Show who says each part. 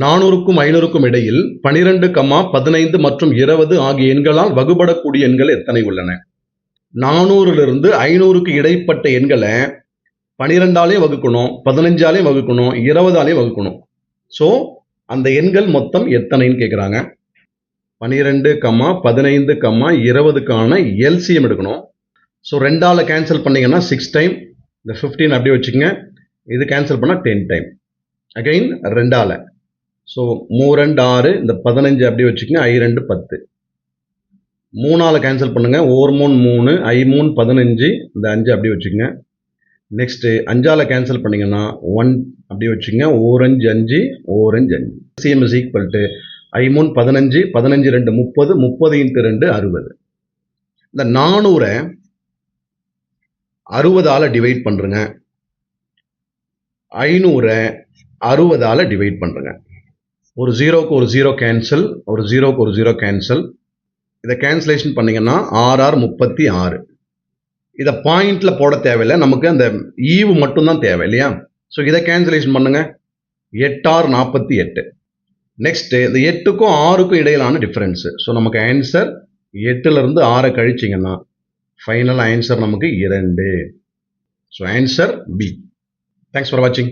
Speaker 1: 400க்கும் 500க்கும் இடையில் 12, 15 மற்றும் 20 ஆகிய எண்களால் வகுபடக்கூடிய எண்கள் எத்தனை உள்ளன? 400லிருந்து 500க்கு இடைப்பட்ட எண்களை 12ஆலையும் வகுக்கணும், 15ஆலையும் வகுக்கணும், 20ஆலையும் வகுக்கணும். ஸோ அந்த எண்கள் மொத்தம் எத்தனைன்னு கேட்குறாங்க. 12, 15, 20க்கான எல்சிஎம் எடுக்கணும். ஸோ 2ஆல் கேன்சல் பண்ணிங்கன்னா 6 டைம், இந்த 15 அப்படியே வச்சுக்கோங்க. இது கேன்சல் பண்ணால் 10 டைம். அகைன் 2ஆல். ஸோ 3 2 6, இந்த 15 அப்படியே வச்சுக்கோங்க. I2 10. 3ஆல் கேன்சல் பண்ணுங்கள். 4 3 3, I3 15, இந்த 5 அப்படியே வச்சுக்கோங்க. நெக்ஸ்ட்டு 5ஆல் கேன்சல் பண்ணிங்கன்னா 1 அப்படியே வச்சுக்கோங்க. 4 5 5, 4 5 5. LCM is equal to I3 15, 15 2 30, 30 × 2 60. இந்த 400 60ஆல் டிவைட் பண்ணுறங்க. 500 60ஆல் டிவைட் பண்ணுறங்க. ஒரு ஜீரோக்கு ஒரு ஜீரோ கேன்சல், ஒரு ஜீரோக்கு ஒரு ஜீரோ கேன்சல். இதை கேன்சலேஷன் பண்ணிங்கன்னா 6 6 36. இதை பாயிண்டில் போட தேவையில்லை, நமக்கு அந்த ஈவு மட்டும்தான் தேவை இல்லையா? ஸோ இதை கேன்சலேஷன் பண்ணுங்க. 8 6 48. நெக்ஸ்ட்டு இந்த 8க்கும் 6க்கும் இடையிலான டிஃப்ரென்ஸு. ஸோ நமக்கு ஆன்சர் 8லிருந்து 6 கழிச்சிங்கன்னா ஃபைனல் ஆன்சர் நமக்கு 2. So answer B. Thanks for வாட்சிங்.